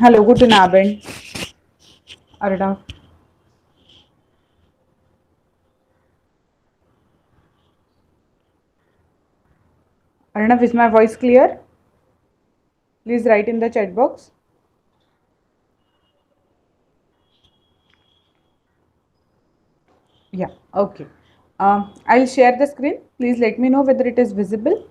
Hallo, guten Abend, Arnav. Arnav, is my voice clear? Please write in the chat box. Yeah, okay. I'll share the screen. Please let me know whether it is visible.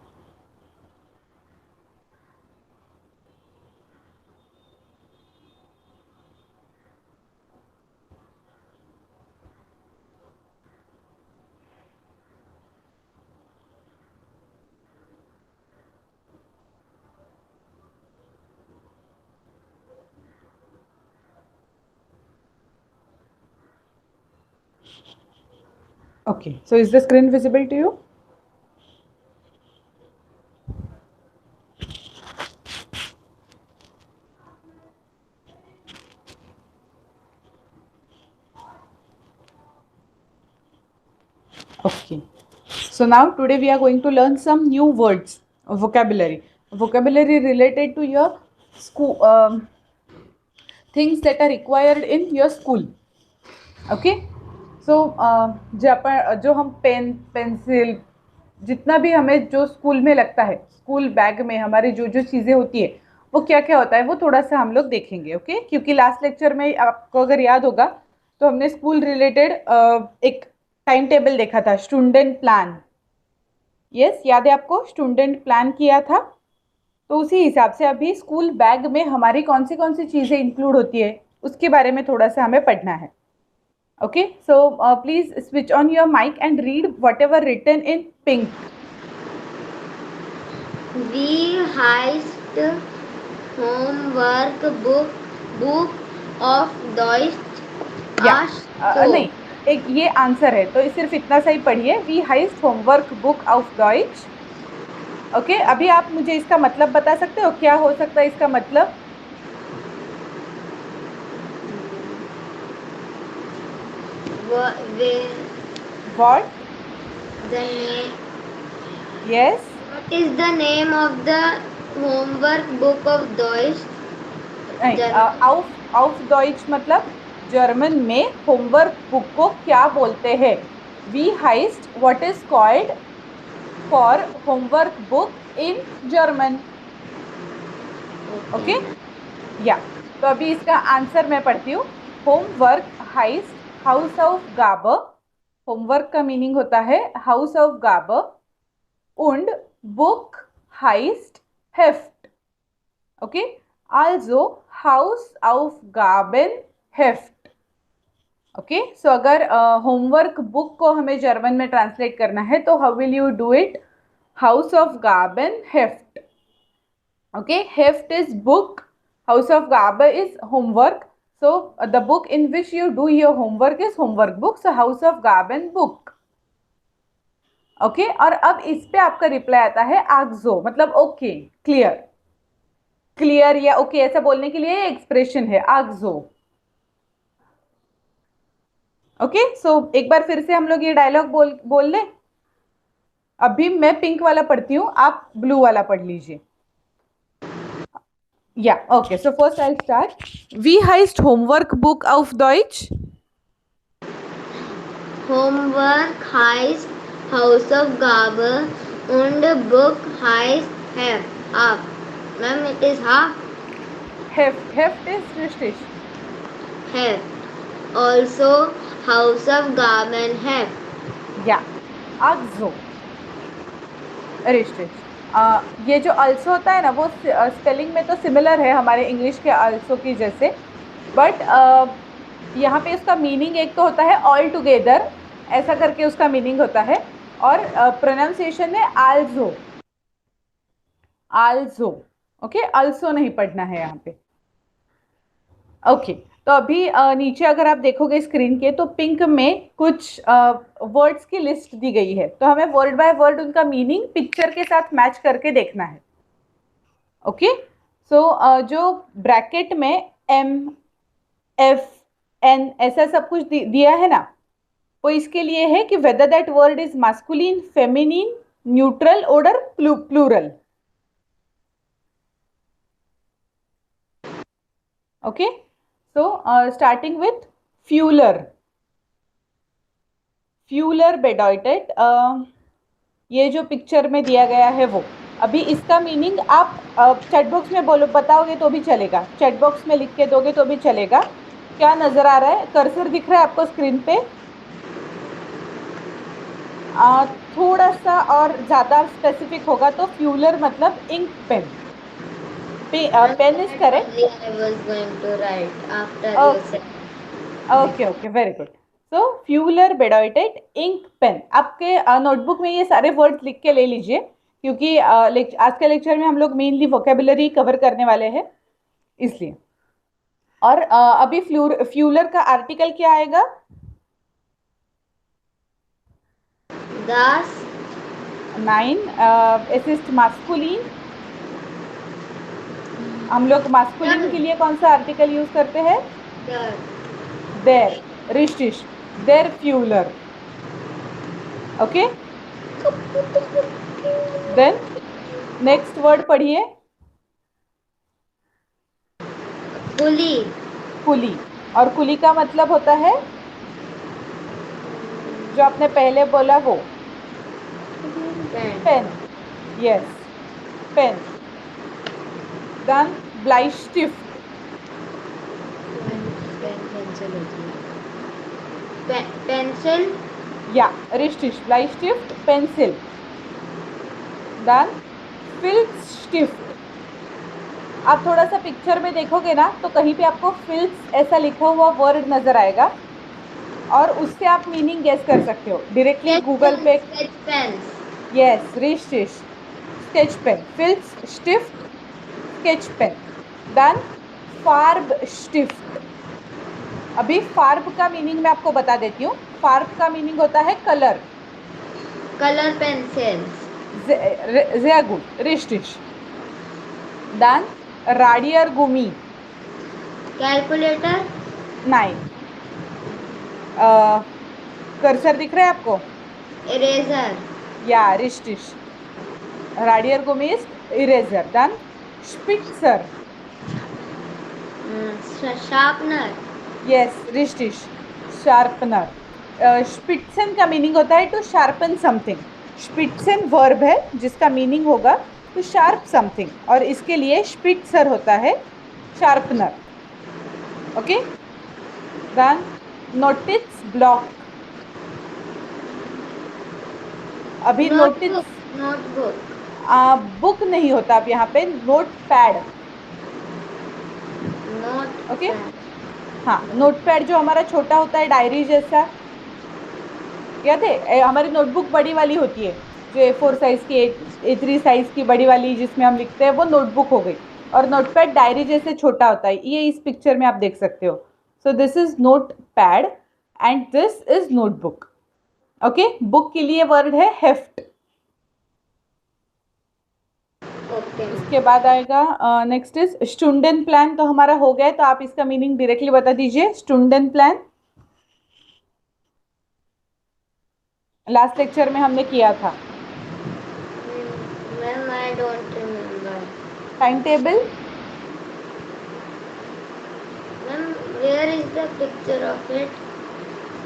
Okay, so is the screen visible to you? Okay. So now today we are going to learn some new words, vocabulary related to your school, things that are required in your school. Okay so जो हम pen pencil जितना भी हमें जो school में लगता है, school bag में हमारी जो जो चीज़ें होती है वो क्या क्या होता है वो थोड़ा सा हम लोग देखेंगे. ओके क्योंकि लास्ट लेक्चर में आपको अगर याद होगा तो हमने स्कूल रिलेटेड एक टाइम टेबल देखा था, स्टूडेंट प्लान. यस, याद है आपको? स्टूडेंट प्लान किया था. तो उसी हिसाब से अभी स्कूल बैग में हमारी कौन सी चीज़ें इंक्लूड होती है उसके बारे में थोड़ा सा हमें पढ़ना है. Okay, so please switch on your mic and read whatever written in pink. We heist homework book of Deutsch. या So नहीं, एक ये आंसर है तो सिर्फ इतना सही पढ़िए. वी हाइस्ट होमवर्क बुक ऑफ डॉइच. ओके, अभी आप मुझे इसका मतलब बता सकते हो? क्या हो सकता है इसका मतलब? What? the name. Yes. What is the name of the homework book of Deutsch? नहीं, ऑफ डॉइच मतलब जर्मन में होमवर्क बुक को क्या बोलते हैं? वी हाइस्ट what is called for homework book in German. Okay या तो अभी इसका आंसर मैं पढ़ती हूँ. होमवर्क हाइस्ट हाउस ऑफ गाबर. होमवर्क का मीनिंग होता है हाउस ऑफ गाबर. und बुक हाइस्ट हेफ्ट. ओके, also हाउस ऑफ गाबन हेफ्ट. ओके, सो अगर होमवर्क बुक को हमें जर्मन में ट्रांसलेट करना है तो how will you do it? हाउस ऑफ गाबन हेफ्ट. Okay, heft is book, house of gabe is homework. So the book in which you do your homework is homework book. So house of gaben book. Okay और अब इस पे आपका reply आता है आगजो, मतलब ओके, क्लियर. क्लियर या okay ऐसा बोलने के लिए एक्सप्रेशन है आगजो. ओके सो एक बार फिर से हम लोग ये डायलॉग बोल लें. अभी मैं पिंक वाला पढ़ती हूँ, आप ब्लू वाला पढ़ लीजिए. Yeah, okay. So first I'll start. Wie heißt Homework Book auf Deutsch? Homework heißt House of Gabe und book heißt Heft. Up. Ma'am, it is half. Heft is richtig. Heft. Also House of Gabe and Heft. Yeah. Also. richtig. ये जो also होता है ना वो spelling में तो similar है हमारे इंग्लिश के अल्सो की जैसे, बट यहाँ पे उसका मीनिंग एक तो होता है ऑल टुगेदर, ऐसा करके उसका मीनिंग होता है, और प्रोनाउंसिएशन है आल्सो. आल्सो. ओके, अल्सो नहीं पढ़ना है यहाँ पे. ओके तो अभी नीचे अगर आप देखोगे स्क्रीन के तो पिंक में कुछ वर्ड्स की लिस्ट दी गई है, तो हमें वर्ड बाय वर्ड उनका मीनिंग पिक्चर के साथ मैच करके देखना है. ओके सो जो ब्रैकेट में एम एफ एन ऐसा सब कुछ दिया है ना, वो इसके लिए है कि whether that word is masculine, feminine, neutral और plural. Okay, so starting with फ्यूलर. फ्यूलर बेडॉइटेट, ये जो पिक्चर में दिया गया है वो. अभी इसका मीनिंग आप चैट बॉक्स में बोलो, बताओगे तो भी चलेगा, चैट बॉक्स में लिख के दोगे तो भी चलेगा. क्या नजर आ रहा है? कर्सर दिख रहा है आपको स्क्रीन पे? थोड़ा सा और ज्यादा स्पेसिफिक होगा तो फ्यूलर मतलब ink pen. Pen is correct. Only I was going to write after you okay, said okay, okay, very good. So फ्यूलर बेडॉइटेट इंक पेन. आपके नोटबुक में ये सारे वर्ड्स लिख के ले लीजिए, क्योंकि आज के लेक्चर में हम लोग मेनली वोकेबुलरी कवर करने वाले हैं, इसलिए. और अभी फ्यूलर का आर्टिकल क्या आएगा? das 9. Assist masculine. हम लोग मास्कुलिन के लिए कौन सा आर्टिकल यूज करते हैं? der देर. रिश्टिश. देर फ्यूलर. ओके, देन नेक्स्ट वर्ड पढ़िए. पुली कुली. और कुली का मतलब होता है जो आपने पहले बोला वो, pen pen. Yes, pen. Then ब्लाइस्टिफ्ट. pencil होती है pencil या रिश्टिश. ब्लाइस्टिफ्ट पेंसिल. देन फिल्स्टिफ्ट. आप थोड़ा सा पिक्चर में देखोगे ना तो कहीं पे आपको फिल्स ऐसा लिखा हुआ वर्ड नजर आएगा, और उससे आप मीनिंग गेस कर सकते हो डायरेक्टली गूगल पे. sketch pens यस, रिश्टिश. Sketch pen. फिल्स स्टिफ्ट स्केच पेन. देन फार्ब स्टिफ्ट. अभी फार्ब का मीनिंग मैं आपको बता देती हूँ. फार्ब का मीनिंग होता है colour. color pencils sehr gut, richtig. Dann Radier Gummi. calculator नहीं. कर्सर दिख रहा है आपको? eraser या, richtig. Radier Gummi ist eraser. Dann Spitzer. sharpener Yes, richtig. Sharpener. स्पिट्सन का मीनिंग होता है टू शार्पन समथिंग. स्पिट्सन वर्ब है जिसका मीनिंग होगा टू शार्प समथिंग, और इसके लिए स्पिट्सर होता है शार्पनर. ओके, देन नोटिस ब्लॉक. अभी नोटिस notebook बुक नहीं होता अब यहाँ पे, नोट पैड. note ओके, हाँ, नोट पैड जो हमारा छोटा होता है डायरी जैसा, याद है? हमारी नोटबुक बड़ी वाली होती है जो A4 साइज की, A3 साइज की बड़ी वाली जिसमें हम लिखते हैं, वो नोटबुक हो गई. और नोटपैड डायरी जैसे छोटा होता है, ये इस पिक्चर में आप देख सकते हो. So this is note pad and this is notebook. Okay, book के लिए वर्ड है हेफ्ट. okay उसके बाद आएगा नेक्स्ट इज स्टूडेंट प्लान. तो हमारा हो गया है, तो आप इसका मीनिंग डायरेक्टली बता दीजिए. स्टूडेंट प्लान लास्ट लेक्चर में हमने किया था. ma'am I don't remember time table. ma'am where is the picture of it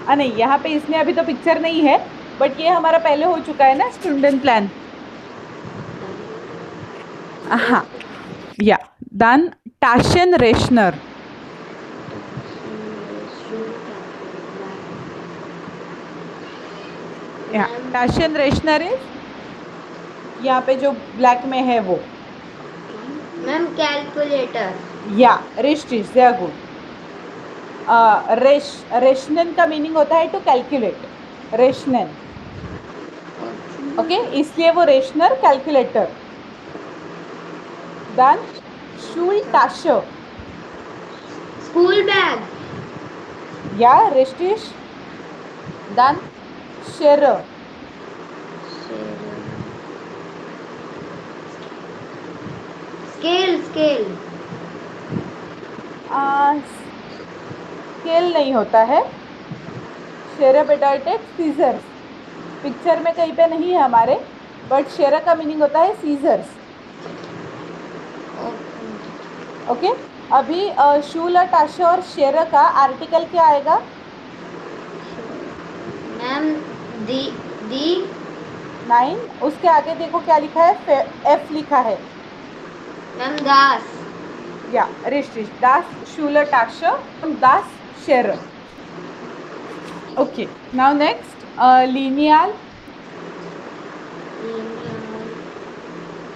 नहीं, यहाँ पे इसमें अभी तो पिक्चर नहीं है, बट ये हमारा पहले हो चुका है ना स्टूडेंट प्लान. हाँ, या. देन टाशन रेशनर. या, टाशन रेशनर इज यहाँ पे जो ब्लैक में है वो. ma'am calculator या, रिश्टिश. sehr gut. रेशनन का मीनिंग होता है टू कैलकुलेट. रेशनन. ओके, इसलिए वो रेशनर calculator. Then Schultasche. school bag या, richtig. Dann Schere. scale scale नहीं होता है. शेरा बेटाइटेड सीजर्स. पिक्चर में कहीं पे नहीं है हमारे, बट शेरा का मीनिंग होता है सीजर्स. ओके, अभी शूल टाशे और शेर का आर्टिकल क्या आएगा? मैम दी दी 9, उसके आगे देखो क्या लिखा है, एफ लिखा है। मैम दास या richtig, das Schule Tasche und das Schere. Okay, now next, lineal.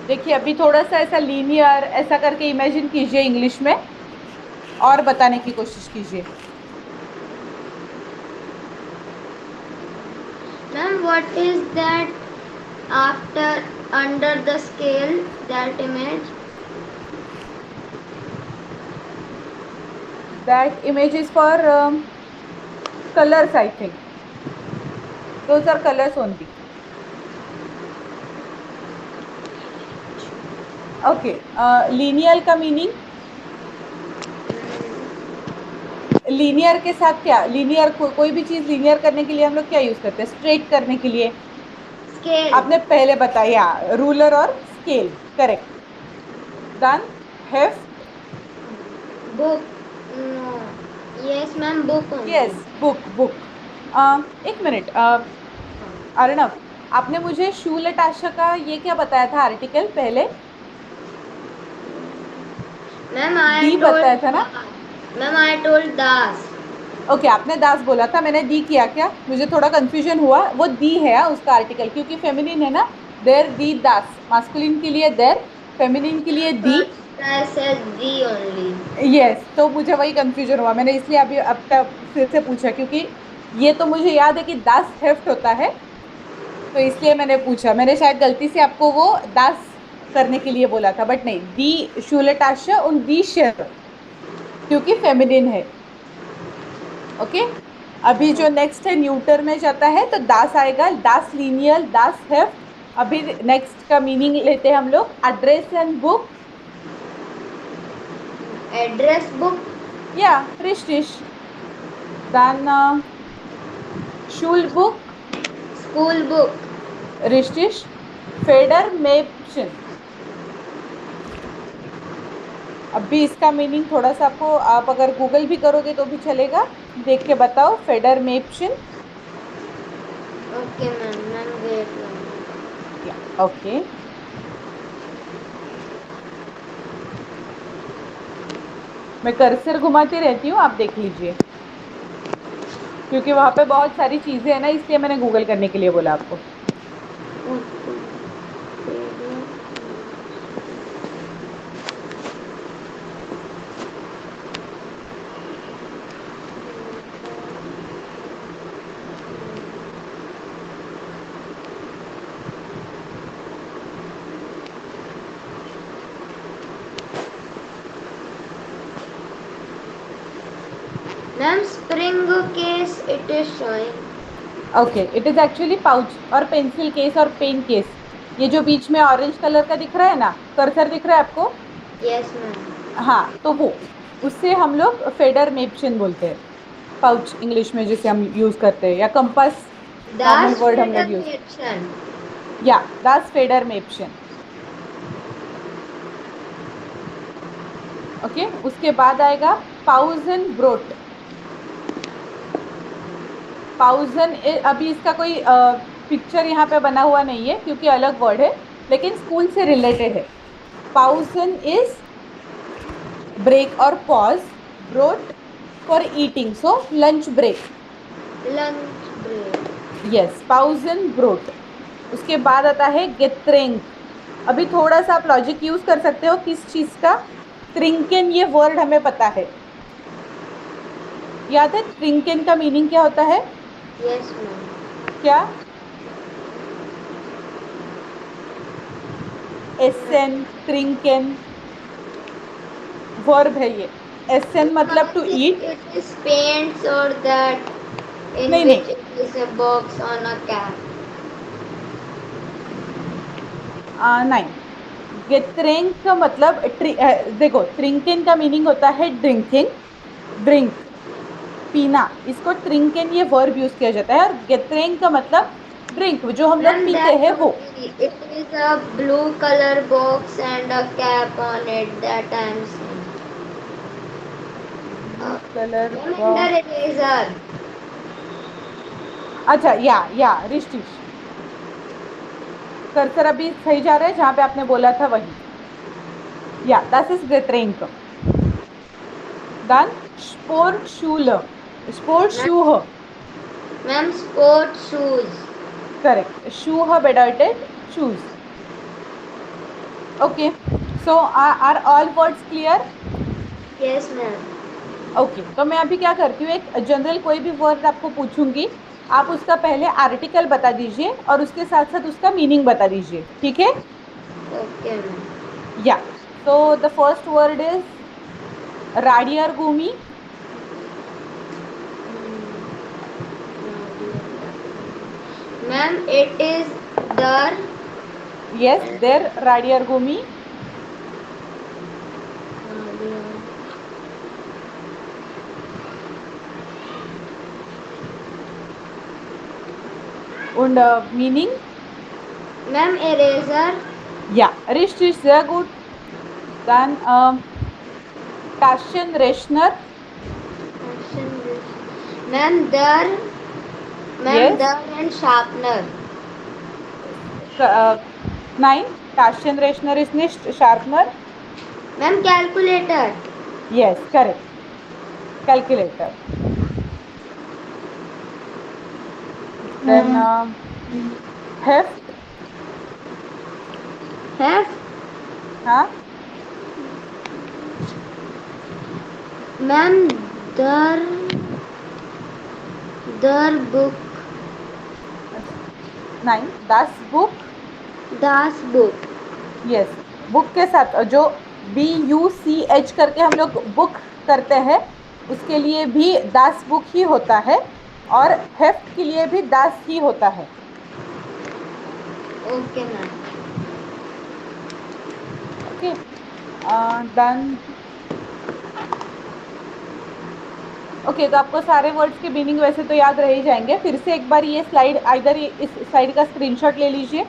देखिए अभी थोड़ा सा ऐसा लीनियर ऐसा करके इमेजिन कीजिए इंग्लिश में और बताने की कोशिश कीजिए। Ma'am what is that after under the scale that image? That image is for colors, I think. Those are colors only. Okay, lineal का मीनिंग, लीनियर के साथ क्या, लीनियर कोई भी चीज लीनियर करने के लिए हम लोग क्या यूज करते हैं, स्ट्रेट करने के लिए? स्केल। आपने पहले बताया रूलर और स्केल, करेक्ट। देन हेफ्ट। Book. No. Yes ma'am book only. Yes, book book. एक मिनट, अर्णव, आपने मुझे शूलटाशा का ये क्या बताया था आर्टिकल पहले? मैम आई दी बताया टोल्ड था ना? Ma'am I told Das. Okay, आपने दास बोला था, मैंने दी किया क्या? मुझे थोड़ा कंफ्यूजन हुआ। वो दी है उसका आर्टिकल, क्योंकि फेमिनिन है ना। देर दी दास, मास्कुलिन के लिए देर, फेमिनिन के लिए दी। I said the only. Yes, तो मुझे वही कंफ्यूजन हुआ, मैंने इसलिए अभी अब तक फिर से पूछा, क्योंकि ये तो मुझे याद है कि दास हेफ्ट होता है, तो इसलिए मैंने पूछा। मैंने शायद गलती से आपको वो दास करने के लिए बोला था, बट नहीं, दी शूलटाशा उन दी शेर, क्योंकि फेमिनिन है। ओके, अभी जो नेक्स्ट है न्यूटर में जाता है, तो दास आएगा, दास लीनियल, दास हेफ्ट। अभी नेक्स्ट का मीनिंग लेते हैं हम लोग, address and book. Address book. या रिश्टिश। देन शूल बुक, स्कूल बुक। रिश्टिश। फेडर मेप्शन। अभी इसका मीनिंग थोड़ा सा आपको, आप अगर गूगल भी करोगे तो भी चलेगा, देख के बताओ, फेडर मेप्शन। Okay ma'am, ma'am wait ma'am. या ओके, मैं कर्सर घुमाती रहती हूँ, आप देख लीजिए, क्योंकि वहां पे बहुत सारी चीजें है ना, इसलिए मैंने गूगल करने के लिए बोला आपको। Ma'am spring case it is showing. Okay, it is actually pouch और पेंसिल केस और पेन केस। ये जो बीच में ऑरेंज कलर का दिख रहा है ना, कर्सर दिख रहा है आपको? Yes ma'am. हाँ, तो वो, उससे हम लोग फेडर मेप्शन बोलते हैं, पाउच इंग्लिश में जिसे हम यूज करते हैं, या कंपास नॉर्मल दास वर्ड हम लोग यूज। फेडरेशन। या दास फेडर मेप्शन। ओके, उसके बाद आएगा पाउजन ब्रोट। पाउजन, अभी इसका कोई पिक्चर यहाँ पे बना हुआ नहीं है क्योंकि अलग वर्ड है, लेकिन स्कूल से रिलेटेड है। पाउजन इज ब्रेक और पॉज, ब्रोट for eating, so lunch break. Lunch break. Yes, पाउजन ब्रोट। उसके बाद आता है गेत्रेंक। अभी थोड़ा सा आप लॉजिक यूज कर सकते हो, किस चीज का? त्रिंकेन, ये वर्ड हमें पता है, याद है त्रिंकेन का मीनिंग क्या होता है? Yes ma'am. क्या? एसन, त्रिंकेन, वर्ब है ये। एसन मतलब to eat. It is paints or that in नहीं which नहीं, it is a box on a cap. नहीं, गेत्रेंक का मतलब देखो, त्रिंकेन का मीनिंग होता है ड्रिंकिंग, ड्रिंक, पीना, इसको ट्रिंकेन ये वर्ब यूज किया जाता है, और गेत्रेंक का मतलब ड्रिंक, जो हम लोग And पीते that हैं वो। only. It is a blue color box and a cap on it that I am seeing. Blue colour Under eraser. अच्छा या रिश्टिश, कर्सर अभी सही जा रहा है जहां पे आपने बोला था वही. या das ist Getränk. Dann Sportschule. Sportschuhe. Ma'am, sport shoes. Correct. Schuhe bedeutet shoes. Okay. So are all words clear? Yes, ma'am. Okay तो मैं अभी क्या करती हूँ, एक जनरल कोई भी वर्ड आपको पूछूंगी, आप उसका पहले आर्टिकल बता दीजिए और उसके साथ साथ उसका मीनिंग बता दीजिए, ठीक है? Okay, ma'am. या so the first word is राडियर गुमी. Ma'am, it is the yes देर राडियर गुमी. Und meaning? Ma'am, eraser. Ja, richtig, sehr gut. Dann Taschenrechner. Ma'am, the. Ma'am, Yes. the and sharpener. Nein, Taschenrechner ist nicht Sharpener. Ma'am, calculator. Yes, correct. Calculator. Then heft. Heft. हाँ. Ma'am, the book. Nein, das Buch. Das book. Yes, book के साथ जो BUCH करके हम लोग book करते हैं उसके लिए भी दास बुक ही होता है और हेफ्ट के लिए भी दास ही होता है. Okay, ma'am. Okay done. Okay तो आपको सारे वर्ड्स के मीनिंग वैसे तो याद रह ही जाएंगे. फिर से एक बार ये स्लाइड आइदर इस स्लाइड का स्क्रीनशॉट ले लीजिए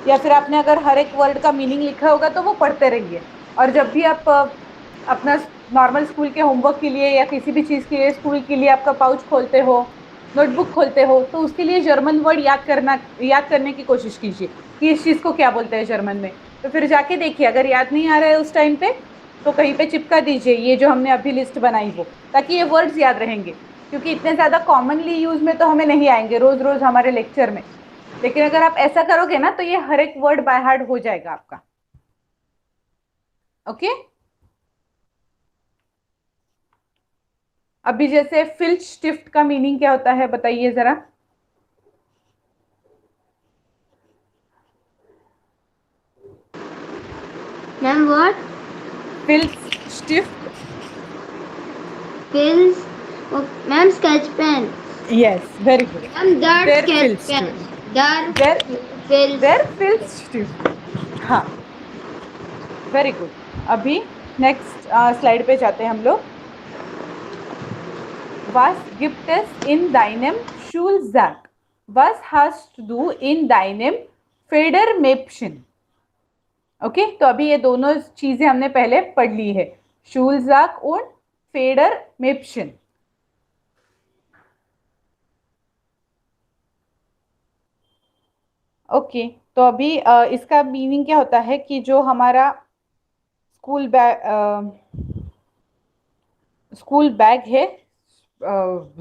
या फिर आपने अगर हर एक वर्ड का मीनिंग लिखा होगा तो वो पढ़ते रहिए. और जब भी आप अपना नॉर्मल स्कूल के होमवर्क के लिए या किसी भी चीज़ के लिए स्कूल के लिए आपका पाउच खोलते हो, नोटबुक खोलते हो, तो उसके लिए जर्मन वर्ड याद करने की कोशिश कीजिए कि इस चीज़ को क्या बोलते हैं जर्मन में. तो फिर जाके देखिए, अगर याद नहीं आ रहा है उस टाइम पे तो कहीं पे चिपका दीजिए ये जो हमने अभी लिस्ट बनाई वो, ताकि ये वर्ड्स याद रहेंगे. क्योंकि इतने ज़्यादा कॉमनली यूज में तो हमें नहीं आएंगे रोज रोज हमारे लेक्चर में, लेकिन अगर आप ऐसा करोगे ना तो ये हर एक वर्ड बाय हार्ट हो जाएगा आपका. ओके अभी जैसे फिल्स्टिफ्ट का मीनिंग क्या होता है बताइए जरा. Ma'am, what? फिल्स्टिफ्ट. Pills. Oh, ma'am, sketch pen. Yes very good. Ma'am, that there sketch pen. That pills. देर फिल्स्टिफ्ट. हाँ वेरी गुड. अभी नेक्स्ट स्लाइड पे जाते हैं हम लोग. Was gibt es in deinem Schulsack? Was hast du in deinem Federmäppchen? Okay तो अभी ये दोनों चीजें हमने पहले पढ़ ली है, Schulsack और Federmäppchen. ओके तो अभी इसका मीनिंग क्या होता है कि जो हमारा स्कूल बैग है,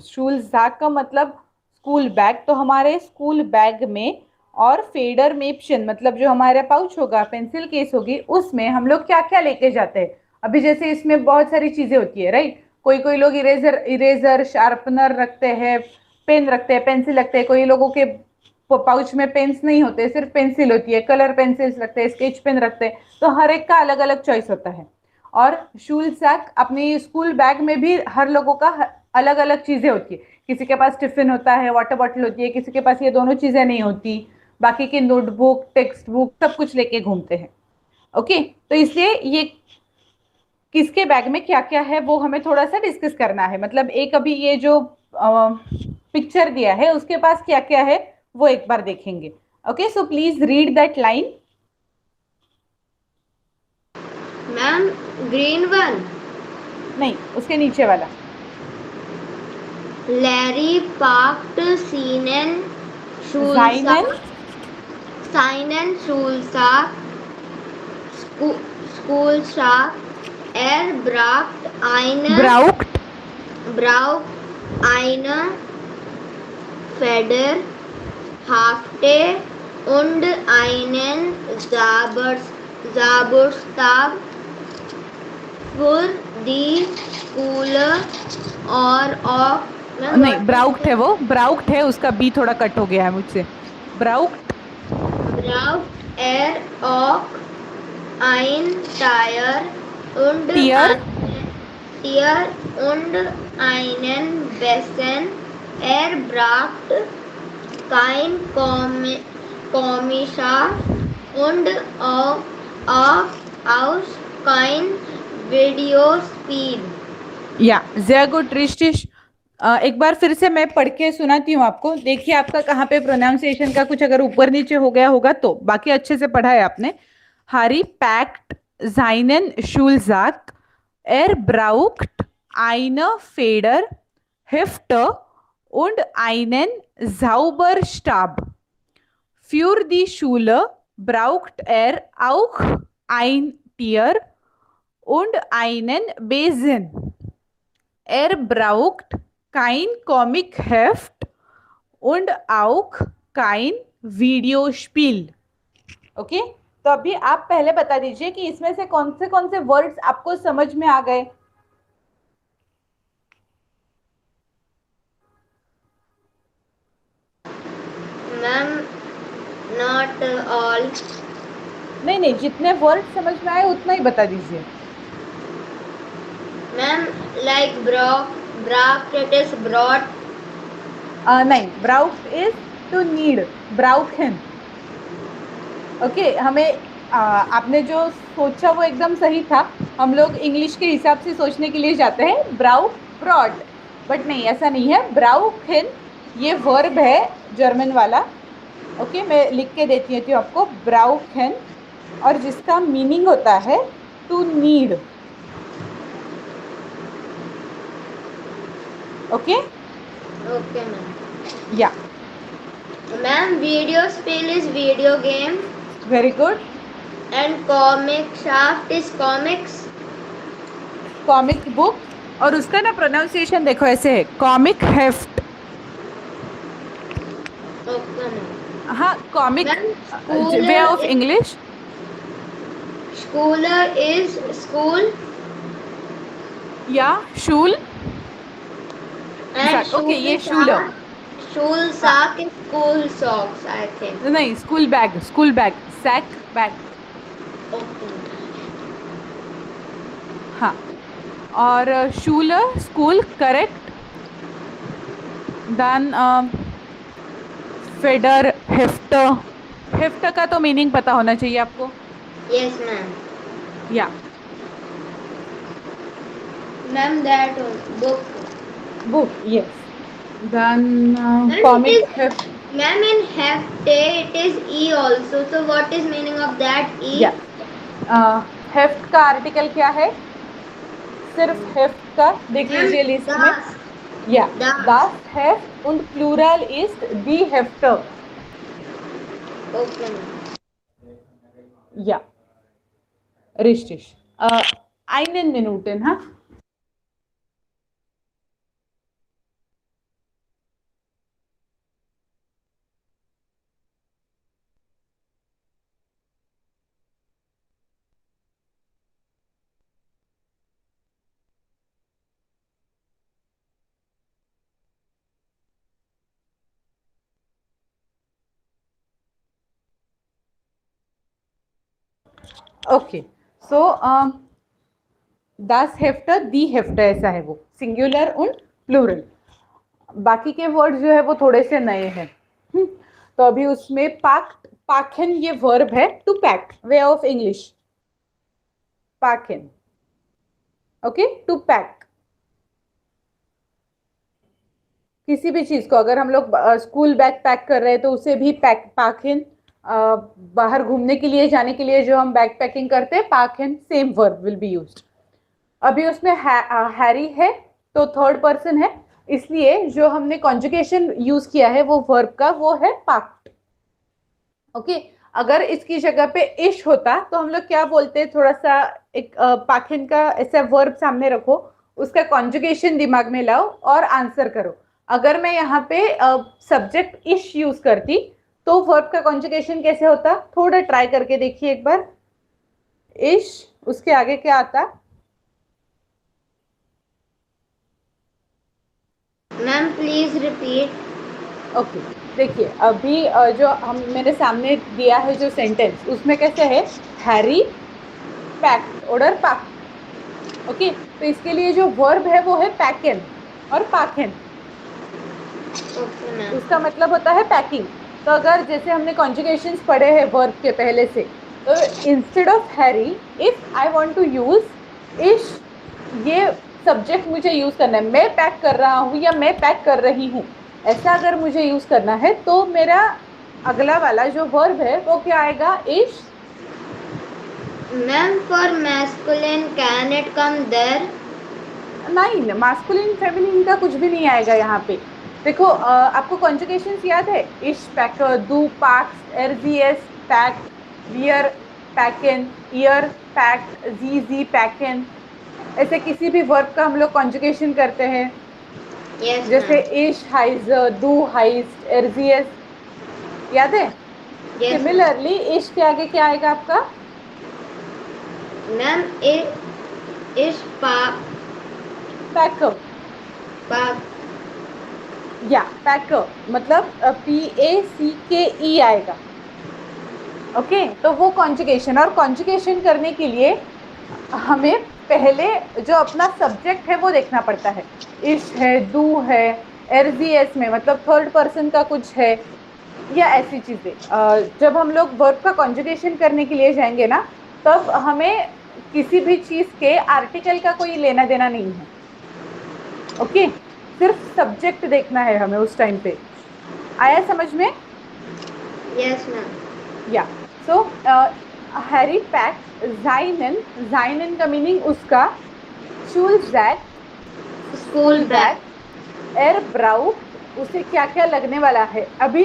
स्कूल जैक का मतलब स्कूल बैग, तो हमारे स्कूल बैग में और फेडर मेप्शन मतलब जो हमारा पाउच होगा, पेंसिल केस होगी, उसमें हम लोग क्या क्या लेके जाते हैं. अभी जैसे इसमें बहुत सारी चीजें होती है राइट. कोई लोग इरेजर शार्पनर रखते हैं, पेन रखते हैं, पेंसिल रखते हैं. कोई लोगों के पाउच में पेन्स नहीं होते, सिर्फ पेंसिल होती है, कलर पेंसिल्स रखते हैं, स्केच पेन रखते हैं. तो हर एक का अलग अलग चॉइस होता है. और शूल सैक अपनी स्कूल बैग में भी हर लोगों का अलग अलग चीजें होती है. किसी के पास टिफिन होता है, वाटर बॉटल होती है, किसी के पास ये दोनों चीजें नहीं होती. बाकी की नोटबुक, टेक्स्ट बुक सब कुछ लेके घूमते हैं. ओके तो इसलिए ये किसके बैग में क्या क्या है वो हमें थोड़ा सा डिस्कस करना है. मतलब एक अभी ये जो पिक्चर दिया है उसके पास क्या क्या है वो एक बार देखेंगे. Okay so please read that line. Ma'am, green one. नहीं, उसके नीचे वाला। Larry parked Seinen seinen Schulsack, Schulsack. Er braucht braucht eine Feder, Hafte und einen Zauberstab für die Schule और नहीं, ब्राउक्ट है, वो ब्राउक्ट है, उसका बी थोड़ा कट हो गया है मुझसे। ब्राउक्ट er auch ein Tier und Tier einen Besen. Er braucht kein Kommissar und auch aus kein Videospiel. या sehr gut richtig। एक बार फिर से मैं पढ़ के सुनाती हूँ आपको। देखिए आपका कहाँ पे प्रोनाउंसिएशन का कुछ अगर ऊपर नीचे हो गया होगा तो, बाकी अच्छे से पढ़ा है आपने। Harry packed seinen Schulsack. Er braucht eine Feder, Hefte und einen Zauberstab. Für die Schule braucht er auch ein Tier und einen Besen. Er braucht kein Comic-Heft und auch kein Videospiel. Okay, तो अभी आप पहले बता दीजिए कि इसमें से कौन से वर्ड्स आपको समझ में आ गए। Ma'am not all. नहीं, जितने वर्ड समझ में आए उतना ही बता दीजिए। मैम लाइक ब्राक इट इज ब्रॉड। नहीं, ब्राउक इज टू नीड, ब्राउकन। ओके, हमें आपने जो सोचा वो एकदम सही था। हम लोग इंग्लिश के हिसाब से सोचने के लिए जाते हैं ब्राउक ब्रॉड, बट नहीं, ऐसा नहीं है। ब्राउकन ये वर्ब है जर्मन वाला। ओके, मैं लिख के देती हूँ आपको, ब्राउकन, और जिसका मीनिंग होता है to need. Okay okay ma'am. या मैम वीडियो स्पेल is video game. Very good. And comic शाफ्ट इज कॉमिक्स, कॉमिक बुक, और उसका ना प्रोनाउंसिएशन देखो ऐसे है, कॉमिक हेफ्ट। Okay ma'am. हाँ, कॉमिक वे ऑफ इंग्लिश। स्कूलर इज स्कूल या शूल। एंड ओके, ये शूलर। शूल साक is school socks I think. नहीं, school bag, school bag, sack bag. Okay. हाँ, और शूलर स्कूल, करेक्ट। देन फेडर, हेफ्ट। हेफ्ट का तो मीनिंग पता होना चाहिए आपको। Yes ma'am. या ma'am that book. yes. Then comic heft. Ma'am, in hefte it is e also. So what is meaning of that e? Yeah. Heft का आर्टिकल क्या है? सिर्फ हेफ्ट का देख लीजिए लिस्ट में। या das Heft und Plural ist die Hefte. Okay. Ja, richtig. Einen Minuten, ha? Okay, सो das Hefte, die Hefte ऐसा है वो, सिंगुलर und प्लूरल। बाकी के वर्ड जो है वो थोड़े से नए हैं। तो अभी उसमें पाखन ये वर्ब है, to pack, way of English, पाखन। Okay, to pack. किसी भी चीज को अगर हम लोग स्कूल बैग पैक कर रहे हैं तो उसे भी पाखन। बाहर घूमने के लिए जाने के लिए जो हम बैग पैकिंग करते हैं, पाखन, same verb will be used. अभी उसमें हैरी है तो थर्ड पर्सन है, इसलिए जो हमने कॉन्जुगेशन यूज किया है वो वर्ब का वो है पाक्ड। ओके, अगर इसकी जगह पे इश होता तो हम लोग क्या बोलते, थोड़ा सा एक पाखिन का ऐसा वर्ब सामने रखो, उसका कॉन्जुगेशन दिमाग में लाओ और आंसर करो। अगर मैं यहाँ पे सब्जेक्ट इश यूज करती तो वर्ब का कॉन्जुगेशन कैसे होता, थोड़ा ट्राई करके देखिए एक बार। इश, उसके आगे क्या आता? Ma'am please repeat. ओके, देखिए अभी जो हम मेरे सामने दिया है जो सेंटेंस, उसमें कैसे है, Harry packed order packed. Okay, तो इसके लिए जो वर्ब है वो है पैकन और पाकन। Okay ma'am. उसका मतलब होता है पैकिंग। तो अगर जैसे हमने कॉन्जुगेशंस पढ़े हैं वर्ब के पहले से, तो इंस्टेड ऑफ हैरी if I want to use इश, ये सब्जेक्ट मुझे यूज करना है, मैं पैक कर रहा हूँ या मैं पैक कर रही हूँ, ऐसा अगर मुझे यूज करना है तो मेरा अगला वाला जो वर्ब है वो क्या आएगा, इश। Ma'am for masculine can it come there? नहीं, मास्कुलिन फेमिनिन का कुछ भी नहीं आएगा यहाँ पे। देखो आपको कॉन्जुगेशंस याद है, इश पैकर, डू पैक्स, एरजीएस पैक्ड, वियर पैकन, ईयर पैक्ड, जी पैकन, ऐसे किसी भी वर्ब का हम लोग कॉन्जुगेशन करते हैं। यस जैसे मैम। इश हाइज, डू हाइस्ट, एरजीएस, याद है? यस सिमिलरली इश के आगे क्या आएगा आपका? मैम इश पैकर, पाक। या पैकर मतलब PACKE आएगा। ओके, तो वो कॉन्जुगेशन, और कॉन्जुगेशन करने के लिए हमें पहले जो अपना सब्जेक्ट है वो देखना पड़ता है। इश है, डू है, एरजीएस में मतलब थर्ड पर्सन का कुछ है, या ऐसी चीजें। जब हम लोग वर्ब का कॉन्जुगेशन करने के लिए जाएंगे ना, तब हमें किसी भी चीज के आर्टिकल का कोई लेना देना नहीं है। ओके, सिर्फ सब्जेक्ट देखना है हमें उस टाइम पे। आया समझ में? Yes ma'am. या सो हैरी पैक जाइनन, जाइनन का मीनिंग उसका, शूल जैक, स्कूल बैग। एर ब्राउ, उसे क्या क्या लगने वाला है। अभी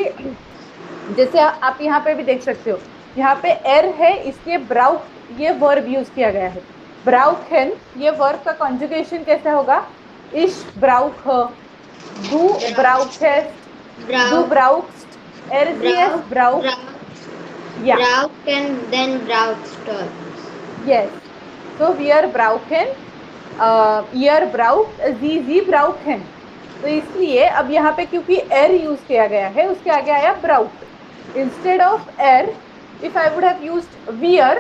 जैसे आप यहाँ पे भी देख सकते हो, यहाँ पे एर है, इसलिए ब्राउ ये वर्ब यूज किया गया है। ब्राउकन, ये वर्ब का कॉन्जुगेशन कैसे होगा, इश ब्राउक, डू ब्राउकेस्ट, डू ब्राउक्स्ट, एरजीएस ब्राउक, या Brown and then brown store. Yes. So वियर ब्राउकन, ईयर ब्राउक, जी ब्राउकन। तो इसलिए अब यहाँ पे क्योंकि एर यूज किया गया है, उसके आगे आया ब्राउक। इंस्टेड ऑफ एर, if I would have used वियर,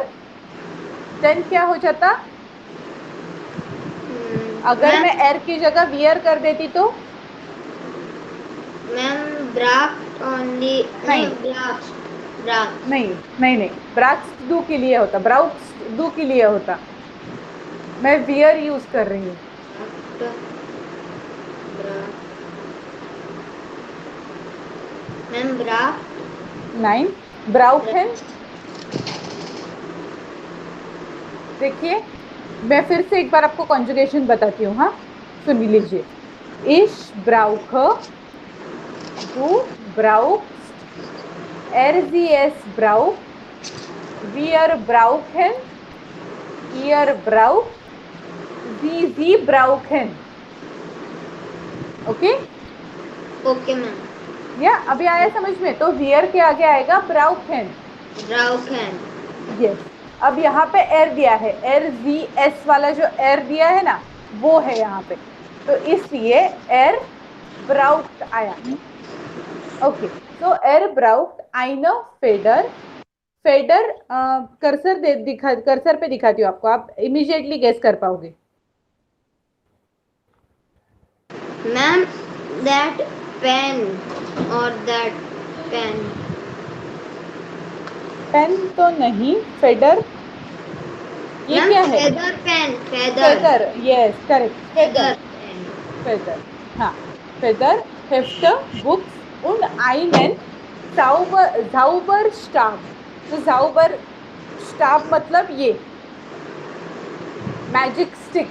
देन क्या हो जाता, अगर मैं एर की जगह वियर कर देती तो? मैम ब्राफ्ट ओनली। नहीं, ब्राफ्ट ब्राफ्ट। नहीं, ब्राक्स डू के लिए होता, ब्राउक्स डू के लिए होता, मैं वियर यूज कर रही हूँ। मैम ब्राफ्ट। नाइन, ब्राउकन। देखिए मैं फिर से एक बार आपको कॉन्जुगेशन बताती हूँ, हाँ सुन लीजिए। इश ब्राउक, डू ब्राउक्स, एरजीएस ब्राउक, वियर ब्राउकन, ईयर ब्राउक, जी ब्राउकन। Okay, okay ma'am. या अभी आया समझ में? तो वियर के आगे आएगा ब्राउकन। ब्राउकन। यस, अब यहाँ पे एर दिया है, एरजीएस वाला जो एर दिया है ना, वो है यहाँ पे, तो इसलिए एर ब्राउक्ट आया। ओके, तो एर ब्राउक्ट आइना फेडर, फेडर कर्सर कर्सर पे दिखाती हूँ आपको, आप इमीडिएटली गेस कर पाओगे। मैम दैट पेन और दैट पेन। पेन तो नहीं, फेडर, ये क्या है? Feather pen. Feather. Feather, yes correct, feather, pen. Feather, हाँ फेदर, हेफ्टर, बुक्स und einen Zauberstab। तो Zauberstab मतलब ये, magic stick,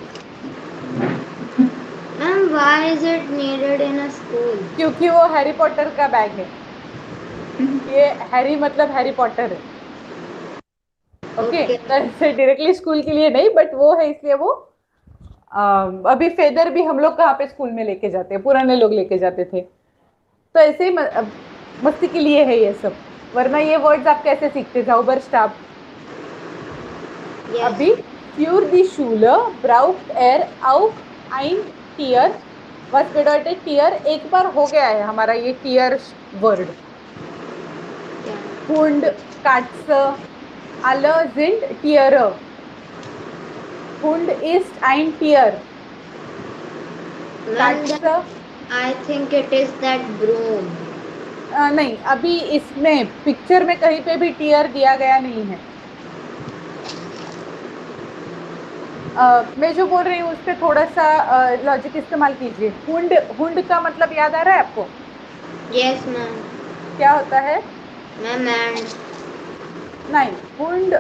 Ma'am, why is it needed in a school? क्योंकि वो हैरी पॉटर का बैग है। ये हैरी मतलब हैरी पॉटर है। Okay, Okay. तो ऐसे डायरेक्टली स्कूल के लिए नहीं, बट वो है इसलिए वो अभी फेदर भी हम लोग कहाँ पे स्कूल में लेके जाते हैं, पुराने लोग लेके जाते थे, तो ऐसे ही मस्ती के लिए है ये सब। वरना ये वर्ड्स आप कैसे सीखते? Zauberstab. Yes. अभी für die Schule braucht er auch ein Tier. Was bedeutet Tier? एक बार हो गया है हमारा ये Tier word. Yeah. Hund, Katze, alle sind Tiere. Hund ist ein Tier. Ma'am, Katze, I think it is that broom. नहीं, अभी इसमें picture में कहीं पे भी टीयर दिया गया नहीं है। मैं जो बोल रही हूँ उस पर थोड़ा सा लॉजिक इस्तेमाल कीजिए। हुंड, हुंड का मतलब याद आ रहा है आपको? Yes, ma'am. क्या होता है? Ma'am, and नहीं, हुंड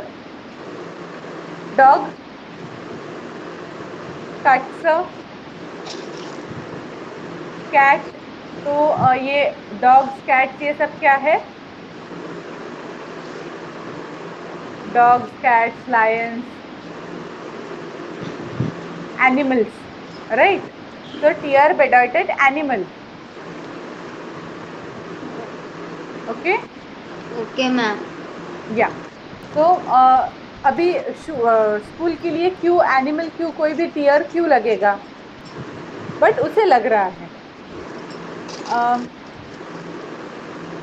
डॉग, कट्स कैट, तो ये डॉग्स कैट्स ये सब क्या है? Dogs cats Lions, animals, right? So tier bedeutet animal. Okay? okay, ma'am. या तो अभी स्कूल के लिए क्यों एनिमल, क्यों कोई भी टीयर क्यों लगेगा? बट उसे लग रहा है।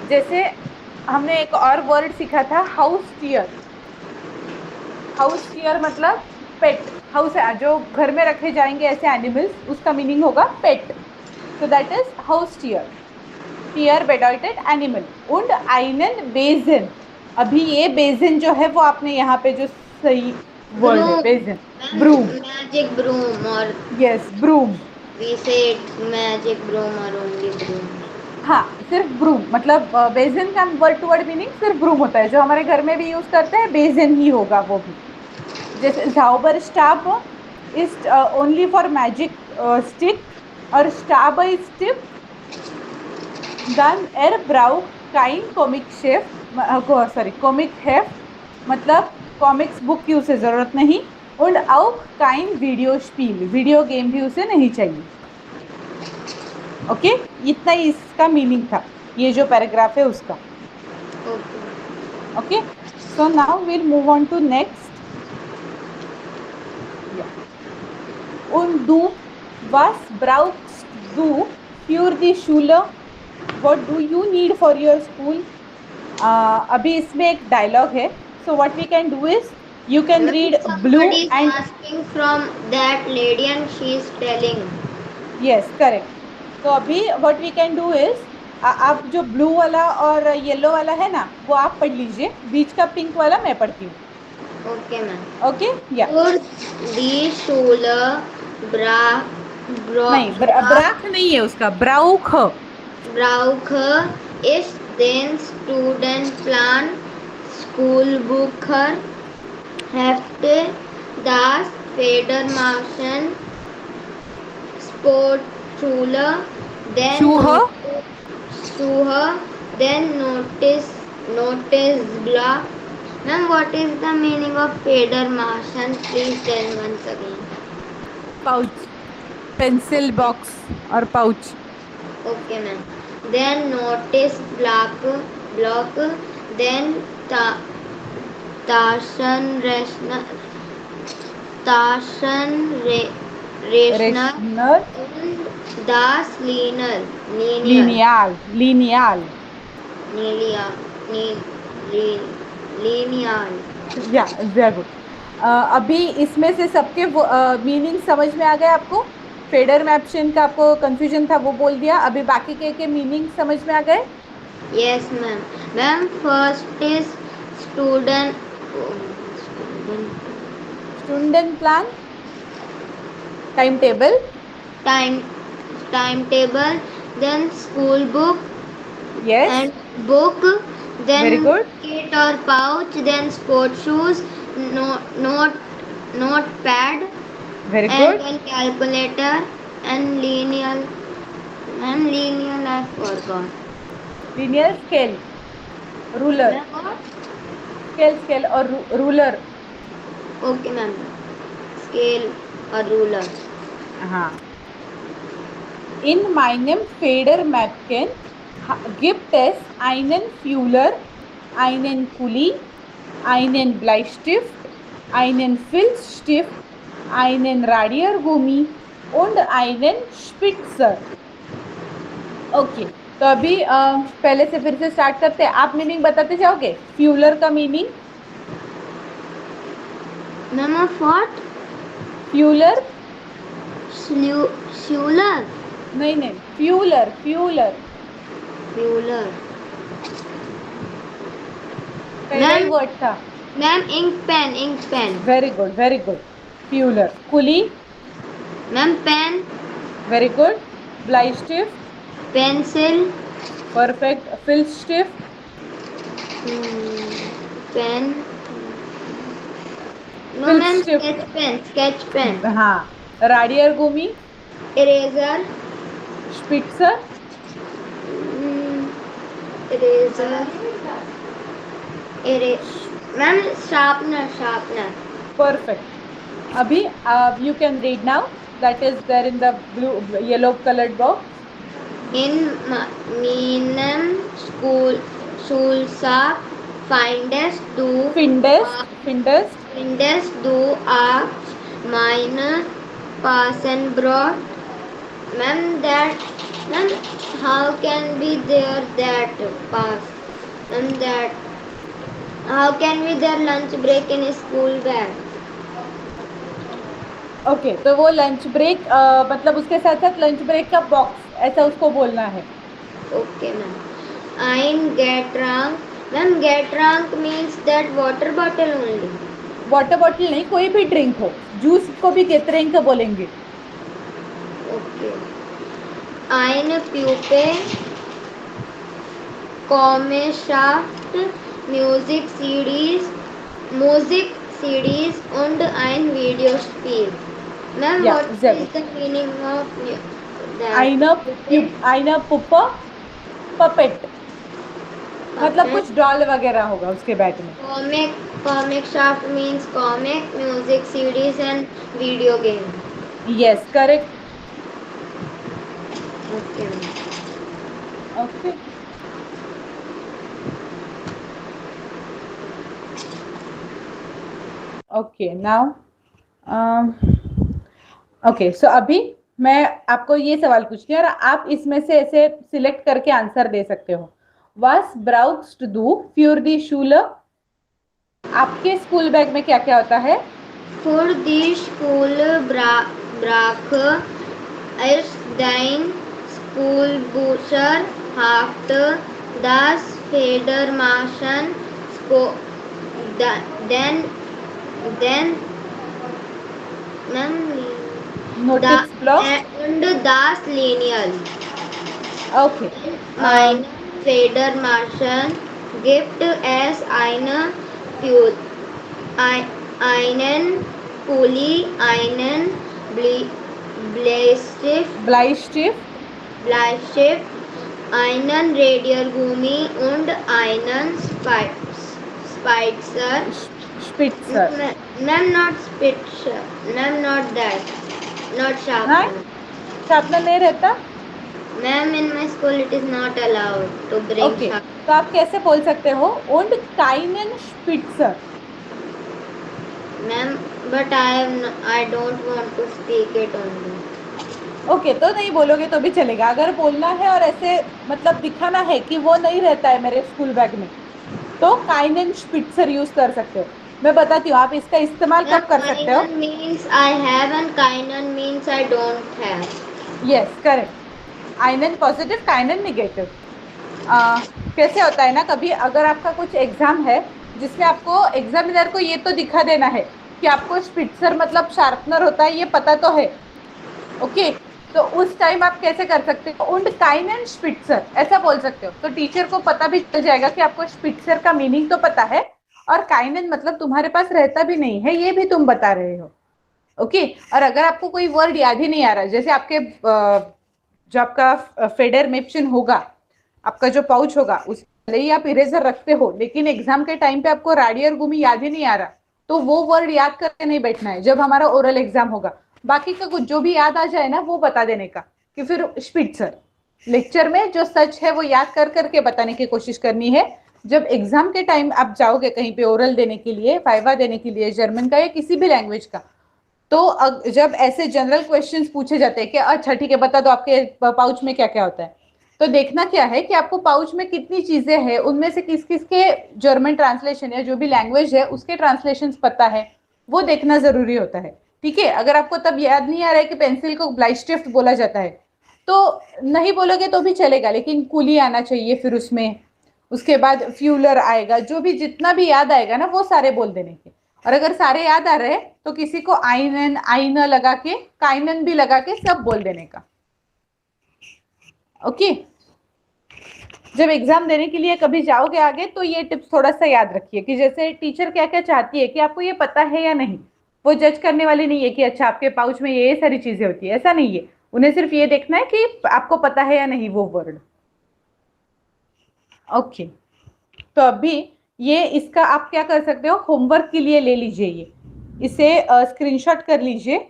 जैसे हमने एक और वर्ड सीखा था, हाउस टीयर। हाउस टीयर मतलब पेट। हाउस जो घर में रखे जाएंगे ऐसे एनिमल्स, उसका मीनिंग होगा पेट। सो दैट इज हाउस टीयर। टीयर bedeutet animal. und einen Besen. अभी ये बेजन जो है वो आपने यहाँ पे जो सही वर्ड है, Broom. बेजन, Ma'am, broom. magic broom, or यस, broom. we say it's magic broom or only broom. हाँ, सिर्फ ब्रूम मतलब बेजन का वर्ड टू वर्ड मीनिंग सिर्फ ब्रूम होता है। जो हमारे घर में भी यूज करते हैं बेजन ही होगा वो भी। जैसे Zauberstab is only for magic stick, और स्टाब is stick. Dann braucht kein Comic Heft, मतलब कॉमिक्स बुक की उसे जरूरत नहीं। und auch kein Videospiel, वीडियो गेम भी उसे नहीं चाहिए। ओके, इतना ही इसका मीनिंग था, ये जो पैराग्राफ है उसका। Okay. Okay, so now we'll move on to next. Und du, was brauchst du für die Schule? What do you need for your school? अभी इसमें एक डायलॉग है, so what we can do is you can read blue Somebody is and asking from that lady and she is telling. yes, correct. तो अभी what we can do is आप जो blue वाला और येलो वाला है ना वो आप पढ़ लीजिए, बीच का पिंक वाला मैं पढ़ती हूँ। Okay, ma'am. ओके, या Für die Schule नहीं, ब्राख नहीं है उसका, ब्राउख। brauche ich den Stundenplan, Schulbücher, Hefte, das Federmaßen, Sportschule, then Schuhe? Schuhe, then notice block. Ma'am, what is the meaning of Federmaßen? Please tell once again. Pouch, pencil box और pouch. Okay, ma'am. Then notice block, then Taschenrechner रेशनर, und das Lineal. लिनियाल, लिनियाल। Lineal. या very good. अभी इसमें से सबके meaning समझ में आ गए आपको? फेडर मैप्शन का आपको कंफ्यूजन था वो बोल दिया, अभी बाकी के मीनिंग समझ में आ गए? Yes, ma'am. Ma'am, first is student. Student plan, time table, Timetable, then school book yes, and book, then very good, kit or pouch, then sport shoes, notepad, very and good. then calculator and lineal. Ma'am, lineal I forgot. Linear scale, ruler. Ma'am, what? Scale scale और ruler. Okay, ma'am. Scale or ruler. हाँ. In meinem Federmappen gibt es einen Fuller, einen Kuli, einen Bleistift, einen Filzstift, einen Radiergummi und einen Spitzer. Okay, तो अभी पहले से फिर से start करते हैं. आप मीनिंग बताते जाओगे. फ्यूलर का meaning. Ma'am, of what? फ्यूलर. Fuller. नहीं नहीं, फ्यूलर फ्यूलर. Fuller. पहला ही Ma'am, वर्ड था. ma'am, ink pen, ink pen. Very good very good. फ्यूलर. कुली. Ma'am, pen, very good. ब्लाइस्टिफ्ट. pencil, perfect. फिल्स्टिफ्ट. pen. No, ma'am, फिल्स्टिफ्ट. sketch pen, sketch pen. हाँ. राडियर गुमी. Eraser, स्पिट्सर. eraser, ma'am, sharpener, sharpener. Perfect. Abhi, you can read now. That is there in the blue, yellow colored box. In meinem Schulsack findest du Findest du auch meine Pausenbrot. Ma'am, how can be there that pass? And that how can be there lunch break in a school bag? Okay, तो वो lunch break मतलब उसके साथ साथ lunch break का box, ऐसा उसको बोलना है. Okay, ma'am. Ein Getränk. Ma'am, Getränk means that water bottle only. Water bottle नहीं, कोई भी ड्रिंक हो. जूस को भी गेटरेंक बोलेंगे. Okay. Ein Puppe. Kommenschaft. Musik CDs und ein Videospiel. Ma'am, Yeah, what exactly. is the meaning of that? आईना पुप्पा puppet, मतलब कुछ डॉल वगैरह होगा उसके बैग में. Comic shaft means comic, music CDs and video game. Yes, correct. Okay. Okay. Okay, now okay, so अभी मैं आपको ये सवाल पूछती हूँ और आप इसमें से ऐसे सिलेक्ट करके आंसर दे सकते हो. Was brauchst du für die Schule? आपके स्कूल बैग में क्या क्या होता है? Für die Schule brauche ich dein Schulbücher, Hefte, das Federmaschen, then Notice block. und das Lineal. Okay. Meine Federmaschen gibt es einen Pulli, einen Bleistift, einen Radiergummi und einen Spitzer. Spitzer. Ma'am, not Spitzer. Ma'am, not that. Not sharpener. Sharpener नहीं रहता? Ma'am, in my school it is not allowed to bring Okay. तो आप कैसे बोल सकते हो? Und keinen Spitzer. Ma'am, but I don't want to speak it only. Okay, तो नहीं बोलोगे तो भी चलेगा. अगर बोलना है और ऐसे मतलब दिखाना है कि वो नहीं रहता है मेरे स्कूल बैग में, तो काइनन स्पिट्जर यूज कर सकते हो. मैं बताती हूँ आप इसका इस्तेमाल कब कर सकते हो. मीन्स आई हैव एंड काइनन means I don't have. Yes, correct. आइनन पॉजिटिव, काइनन निगेटिव. कैसे होता है ना, कभी अगर आपका कुछ एग्जाम है जिसमें आपको एग्जामिनर को ये तो दिखा देना है कि आपको स्पिट्जर मतलब शार्पनर होता है, ये पता तो है. ओके, तो उस टाइम आप कैसे कर सकते हो? und keinen स्पिट्जर ऐसा बोल सकते हो. तो टीचर को पता भी चल जाएगा कि आपको स्पिट्जर का मीनिंग तो पता है और काइनन मतलब तुम्हारे पास रहता भी नहीं है, ये भी तुम बता रहे हो. ओके। और अगर आपको कोई वर्ड याद ही नहीं आ रहा, जैसे आपके जो आपका फेडर मेप्शन होगा, आपका जो पाउच होगा, उस भले ही आप इरेजर रखते हो, लेकिन एग्जाम के टाइम पे आपको राडी और गुमी याद ही नहीं आ रहा, तो वो वर्ड याद करके नहीं बैठना है जब हमारा ओरल एग्जाम होगा। बाकी का कुछ जो भी याद आ जाए ना वो बता देने का, कि फिर स्पिट्जर लेक्चर में जो सच है वो याद कर करके बताने की कोशिश करनी है। जब एग्जाम के टाइम आप जाओगे कहीं पे ओरल देने के लिए, वाइवा देने के लिए, जर्मन का या किसी भी लैंग्वेज का, तो जब ऐसे जनरल क्वेश्चंस पूछे जाते हैं कि अच्छा ठीक है बता दो आपके पाउच में क्या क्या होता है, तो देखना क्या है कि आपको पाउच में कितनी चीजें हैं, उनमें से किस किस के जर्मन ट्रांसलेशन या जो भी लैंग्वेज है उसके ट्रांसलेशन पता है, वो देखना जरूरी होता है। ठीक है, अगर आपको तब याद नहीं आ रहा है कि पेंसिल को ब्लाइस्टिफ्ट बोला जाता है, तो नहीं बोलोगे तो भी चलेगा, लेकिन कुली आना चाहिए फिर उसमें। उसके बाद फ्यूलर आएगा, जो भी जितना भी याद आएगा ना वो सारे बोल देने के। और अगर सारे याद आ रहे हैं तो किसी को आइनन आइन लगा के, काइनन भी लगा के सब बोल देने का। ओके। जब एग्जाम देने के लिए कभी जाओगे आगे तो ये टिप्स थोड़ा सा याद रखिए, कि जैसे टीचर क्या क्या चाहती है कि आपको ये पता है या नहीं। वो जज करने वाली नहीं है कि अच्छा आपके पाउच में ये सारी चीजें होती है, ऐसा नहीं है। उन्हें सिर्फ ये देखना है कि आपको पता है या नहीं वो वर्ड। ओके। तो अभी ये इसका आप क्या कर सकते हो, होमवर्क के लिए ले लीजिए, ये इसे स्क्रीनशॉट कर लीजिए।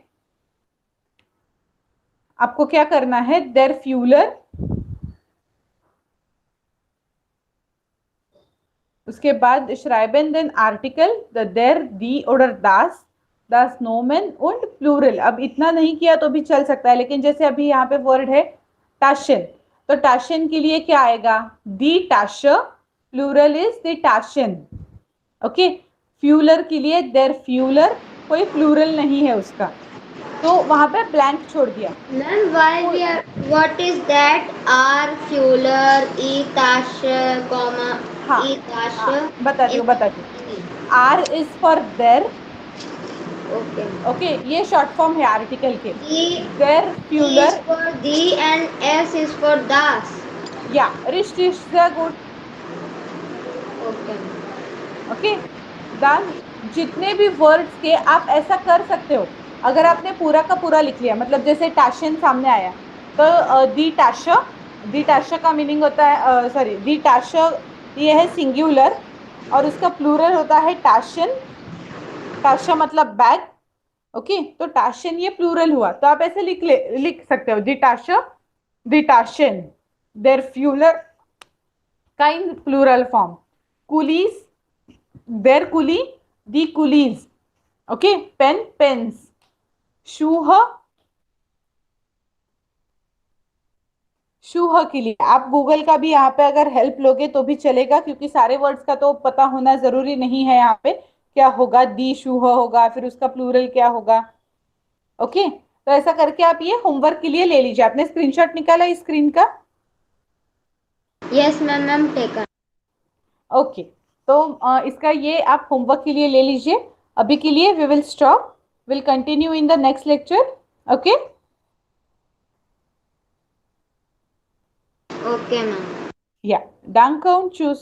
आपको क्या करना है, देर फ्यूलर, उसके बाद श्राइबन देन आर्टिकल द देर दी और दास दास नोमेन उंड प्लूरल। अब इतना नहीं किया तो भी चल सकता है, लेकिन जैसे अभी यहाँ पे वर्ड है टाशन, तो टाशन के लिए क्या आएगा, दी टाश, प्लूरल इज दी टाशन। ओके। फ्यूलर के लिए देर फ्यूलर, कोई प्लूरल नहीं है उसका, तो वहां पे ब्लैंक छोड़ दिया। Ma'am why we are what is that are फ्यूलर ई ताश कॉमा हाँ ई ताश हाँ, बताती हूँ इन बताती हूँ। आर इज फॉर देर। ओके ओके, ये शॉर्ट फॉर्म है आर्टिकल के। डी देर डी is फ्यूलर, for the and S is for das. या rest is the good. Okay. Okay. दान जितने भी वर्ड्स के आप ऐसा कर सकते हो, अगर आपने पूरा का पूरा लिख लिया, मतलब जैसे टाशन सामने आया, तो दी टाश का मीनिंग होता है, सॉरी दी टाश ये है सिंगुलर, और उसका प्लूरल होता है टाशन। टाशा मतलब बैग। ओके, तो टाशन ये प्लूरल हुआ, तो आप ऐसे लिख सकते हो, दी टाशा, दी टाशन, देर फ्यूलर का इन प्लूरल फॉर्म। कुलीज, देर कुली, दी कुलीज। ओके, पेन पेन्स, शूह, शूह के लिए आप गूगल का भी यहाँ पे अगर हेल्प लोगे तो भी चलेगा, क्योंकि सारे वर्ड्स का तो पता होना जरूरी नहीं है। यहाँ पे क्या होगा, दी शूह होगा, फिर उसका प्लूरल क्या होगा। ओके, तो ऐसा करके आप ये होमवर्क के लिए ले लीजिए। आपने स्क्रीनशॉट निकाला इस स्क्रीन का? Yes, ma'am, taken. ओके, तो इसका ये आप होमवर्क के लिए ले लीजिए। अभी के लिए we will stop, will continue in the next lecture. Okay. Okay, ma'am. या, danke und tschüss.